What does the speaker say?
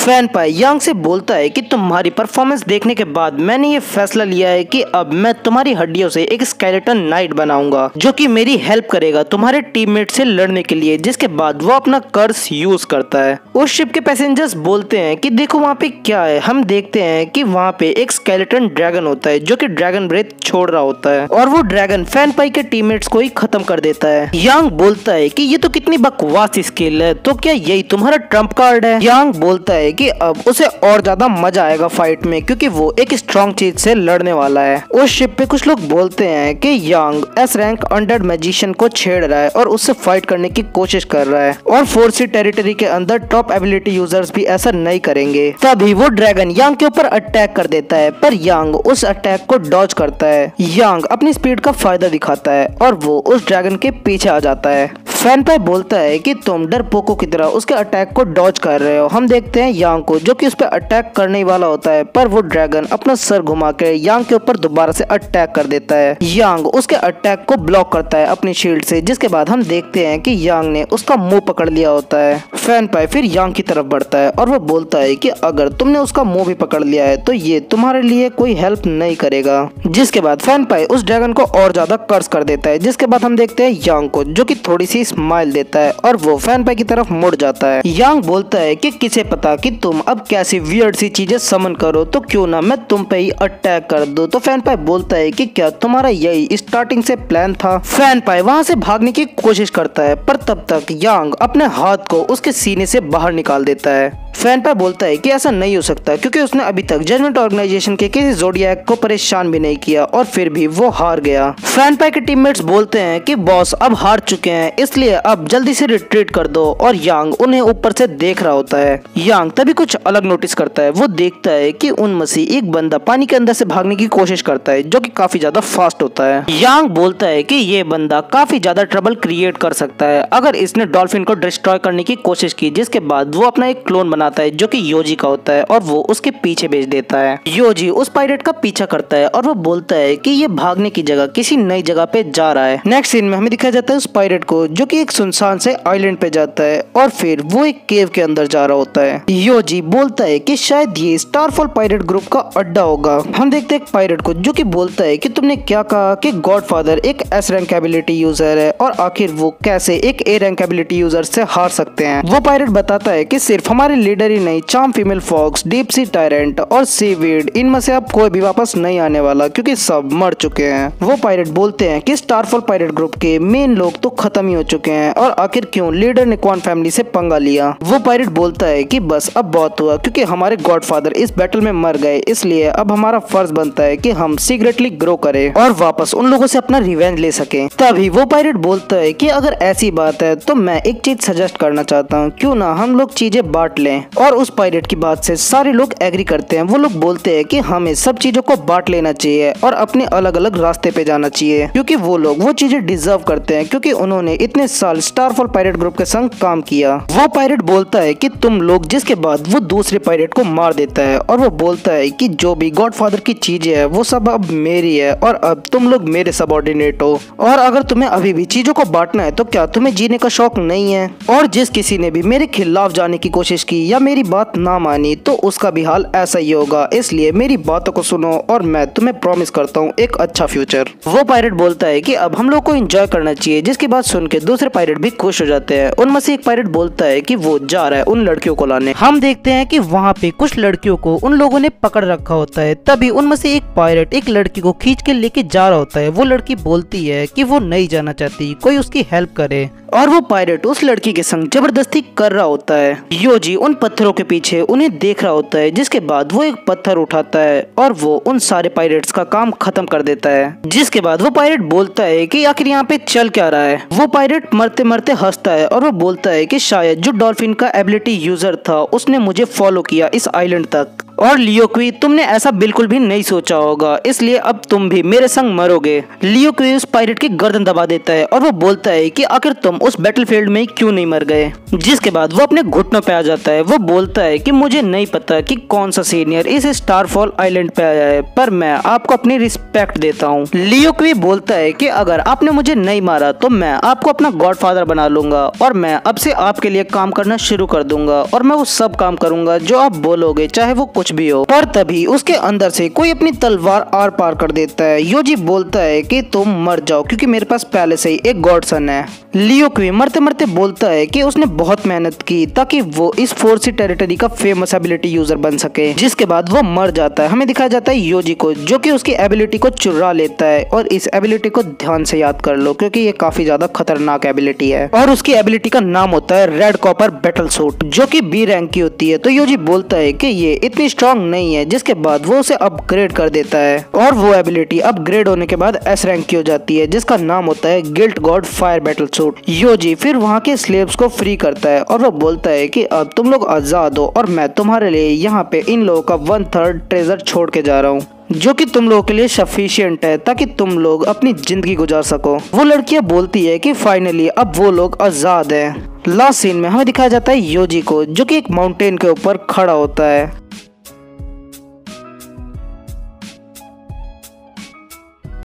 Fan पाई यांग से बोलता है कि तुम्हारी परफॉर्मेंस देखने के बाद मैंने ये फैसला लिया है कि अब मैं तुम्हारी हड्डियों से एक स्केलेटन नाइट बनाऊंगा जो कि मेरी हेल्प करेगा तुम्हारे टीममेट से लड़ने के लिए। जिसके बाद वो अपना कर्स यूज करता है। उस शिप के पैसेंजर्स बोलते हैं कि देखो वहाँ पे क्या है। हम देखते हैं कि वहाँ पे एक स्केलेटन ड्रैगन होता है जो कि ड्रैगन ब्रेथ छोड़ रहा होता है और वो ड्रैगन फैन पाई के टीममेट्स को ही खत्म कर देता है। यांग बोलता है कि ये तो कितनी बकवास स्किल है, तो क्या यही तुम्हारा ट्रम्प कार्ड है? यांग बोलता है कि अब उसे और ज्यादा मजा आएगा फाइट में क्योंकि वो एक स्ट्रॉन्ग चीज से लड़ने वाला है। उस शिप पे कुछ लोग बोलते हैं कि यांग एस रैंक अनडेड मैजिशियन को छेड़ रहा है और उससे फाइट करने की कोशिश कर रहा है और 4C टेरिटरी के अंदर टॉप एबिलिटी यूजर्स भी ऐसा नहीं करेंगे। तभी वो ड्रैगन यांग के ऊपर अटैक कर देता है पर यांग उस अटैक को डॉज करता है। यांग अपनी स्पीड का फायदा दिखाता है और वो उस ड्रैगन के पीछे आ जाता है। फैन पाई बोलता है कि तुम डरपोकों की तरह उसके अटैक को डॉज कर रहे हो। हम देखते हैं यांग को जो कि उस पर अटैक करने वाला होता है पर वो ड्रैगन अपना सर घुमा के यांग के ऊपर दोबारा से अटैक कर देता है। यांग उसके अटैक को ब्लॉक करता है अपनी शील्ड से जिसके बाद हम देखते हैं कि यांग ने उसका मुंह पकड़ लिया होता है। फैन पाई फिर यांग की तरफ बढ़ता है और वो बोलता है कि अगर तुमने उसका मुंह भी पकड़ लिया है तो ये तुम्हारे लिए कोई हेल्प नहीं करेगा। जिसके बाद फैन पाई उस ड्रैगन को और ज्यादा कर्स कर देता है। जिसके बाद हम देखते हैं यांग को जो कि थोड़ी सी स्माइल देता है और वो फैन पाई की तरफ मुड़ जाता है। यांग बोलता है कि किसे पता कि तुम अब कैसी वियर्ड सी चीजें समन करो, तो क्यों ना मैं तुम पे ही अटैक कर दूं। तो फैन पाई बोलता है कि क्या तुम्हारा यही स्टार्टिंग से प्लान था? फैन पाई वहाँ से भागने की कोशिश करता है पर तब तक यांग अपने हाथ को उसके सीने से बाहर निकाल देता है। फैन पाई बोलता है कि ऐसा नहीं हो सकता क्योंकि उसने अभी तक जजमेंट ऑर्गेनाइजेशन के किसी ज़ोडिएक को परेशान भी नहीं किया और फिर भी वो हार गया। फैन पाई के टीममेट्स बोलते हैं कि बॉस अब हार चुके हैं इसलिए अब जल्दी से रिट्रीट कर दो और यांग उन्हें ऊपर से देख रहा होता है। यांग तभी कुछ अलग नोटिस करता है। वो देखता है कि उनमें से एक बंदा पानी के अंदर से भागने की कोशिश करता है जो कि काफी ज्यादा फास्ट होता है। यांग बोलता है कि ये बंदा काफी ज्यादा ट्रबल क्रिएट कर सकता है अगर इसने डॉल्फिन को डिस्ट्रॉय करने की कोशिश की। जिसके बाद वो अपना एक क्लोन बनाता है जो कि योजी का होता है और वो उसके पीछे भेज देता है। योजी उस पायरेट का पीछा करता है और वो बोलता है कि ये भागने की जगह किसी नई जगह पे जा रहा है। नेक्स्ट सीन में हमें दिखाया जाता है उस पायरेट को जो कि एक सुनसान से आइलैंड पे जाता है और फिर वो एक केव के अंदर जा रहा होता है। योजी बोलता है कि शायद ये स्टारफॉल पायरेट ग्रुप का अड्डा होगा। हम देखते हैं एक पायरेट को जो कि बोलता है कि तुमने क्या कहा कि गॉडफादर एक एस रैंक एबिलिटी यूजर है और आखिर वो कैसे एक ए रैंक एबिलिटी यूजर से हार सकते हैं। वो पायरेट बताता है कि सिर्फ हमारे लीडर ही नहीं, charm female fox, deep sea tyrant और सीवीड, इनमें से अब कोई भी वापस नहीं आने वाला क्योंकि सब मर चुके हैं। वो पायरेट बोलते हैं कि स्टारफॉल पायरेट ग्रुप के मेन लोग तो खत्म ही हो चुके हैं और आखिर क्यों लीडर ने क्वान फैमिली से पंगा लिया। वो पायरेट बोलता है कि बस अब बहुत हुआ क्योंकि हमारे गॉडफादर इस बैटल में मर गए, इसलिए अब हमारा फर्ज बनता है कि हम सीक्रेटली ग्रो करें और वापस उन लोगों से अपना रिवेंज ले सकें। तभी वो पायरेट बोलता है कि अगर ऐसी बात है तो मैं एक चीज सजेस्ट करना चाहता हूँ, क्यों ना हम लोग चीजें बांट लें। और उस पायरेट की बात से सारे लोग एग्री करते हैं। वो लोग बोलते हैं कि हमें सब चीजों को बांट लेना चाहिए और अपने अलग अलग रास्ते पे जाना चाहिए क्योंकि वो लोग वो चीजें डिजर्व करते हैं क्योंकि उन्होंने इतने साल स्टारफॉल पायरेट ग्रुप के संग काम किया। वो पायरेट बोलता है कि तुम लोग, जिसके बाद वो दूसरे पायरेट को मार देता है और वो बोलता है कि जो भी गॉडफादर की चीजें है वो सब अब मेरी है और अब तुम लोग मेरे सबऑर्डिनेट हो और अगर तुम्हें अभी भी चीजों को बांटना है तो क्या तुम्हें जीने का शौक नहीं है। और जिस किसी ने भी मेरे खिलाफ जाने की कोशिश की या मेरी बात ना मानी तो उसका भी हाल ऐसा ही होगा, इसलिए मेरी बातों को सुनो और मैं तुम्हें प्रॉमिस करता हूँ एक अच्छा फ्यूचर। वो पायरेट बोलता है कि अब हम लोग को एंजॉय करना चाहिए। जिसकी बात सुन के दूसरे पायरेट भी खुश हो जाते हैं। उनमें से एक पायरेट बोलता है कि वो जा रहा है उन लड़कियों को लाने। हम देखते हैं कि वहाँ पे कुछ लड़कियों को उन लोगों ने पकड़ रखा होता है। तभी उनमें से एक पायरेट एक लड़की को खींच के लेके जा रहा होता है। वो लड़की बोलती है कि वो नहीं जाना चाहती, कोई उसकी हेल्प करे और वो पायरेट उस लड़की के संग जबरदस्ती कर रहा होता है। योजी उन पत्थरों के पीछे उन्हें देख रहा होता है। जिसके बाद वो एक पत्थर उठाता है और वो उन सारे पायरेट्स का काम खत्म कर देता है। जिसके बाद वो पायरेट बोलता है कि आखिर यहाँ पे चल क्या रहा है। वो पायरेट मरते मरते हंसता है और वो बोलता है कि शायद जो डॉल्फिन का एबिलिटी यूजर था उसने मुझे फॉलो किया इस आइलैंड तक और लियोक्वी तुमने ऐसा बिल्कुल भी नहीं सोचा होगा, इसलिए अब तुम भी मेरे संग मरोगे। लियोक्वी उस पायरेट की गर्दन दबा देता है और वो बोलता है कि आखिर तुम उस बैटलफील्ड में क्यों नहीं मर गए। जिसके बाद वो अपने घुटनों पे आ जाता है। वो बोलता है कि मुझे नहीं पता कि कौन सा सीनियर इस स्टारफॉल आइलैंड पे आया है, पर मैं आपको अपनी रिस्पेक्ट देता हूँ। लियोक्वी बोलता है कि अगर आपने मुझे नहीं मारा तो मैं आपको अपना गॉडफादर बना लूंगा और मैं अब से आपके लिए काम करना शुरू कर दूंगा और मैं वो सब काम करूंगा जो आप बोलोगे, चाहे वो कुछ भी हो। पर तभी उसके अंदर से कोई अपनी तलवार आर पार कर देता है। योजी बोलता है कि तुम मर जाओ क्योंकि मेरे पास पहले से ही एक गॉडसन है। लियोक्वी मरते मरते बोलता है कि उसने बहुत मेहनत की ताकि वो इस 4C टेरिटरी का फेमस एबिलिटी यूजर बन सके। जिसके बाद वो मर जाता है। हमें दिखाया जाता है योजी को, जो कि उसकी एबिलिटी को चुरा लेता है। और इस एबिलिटी को ध्यान से याद कर लो क्योंकि ये काफी ज्यादा खतरनाक एबिलिटी है। और उसकी एबिलिटी का नाम होता है रेड कॉपर बैटल सूट, जो कि B रैंक की होती है। तो योजी बोलता है कि ये इतनी स्ट्रांग नहीं है। जिसके बाद वो उसे अपग्रेड कर देता है और वो एबिलिटी अपग्रेड होने के बाद S रैंक की हो जाती है, जिसका नाम होता है gilt god fire battle suit. योजी फिर वहाँ के स्लेव्स को फ्री करता है और वो बोलता है कि अब तुम लोग आजाद हो और मैं तुम्हारे लिए यहाँ पे इन लोगों का 1/3 ट्रेजर छोड़ के जा रहा हूँ, जो कि तुम लोगों के लिए सफिशिएंट है ताकि तुम लोग अपनी जिंदगी गुजार सको। वो लड़कियां बोलती है कि फाइनली अब वो लोग आजाद हैं। लास्ट सीन में हमें दिखाया जाता है योजी को, जो कि एक माउंटेन के ऊपर खड़ा होता है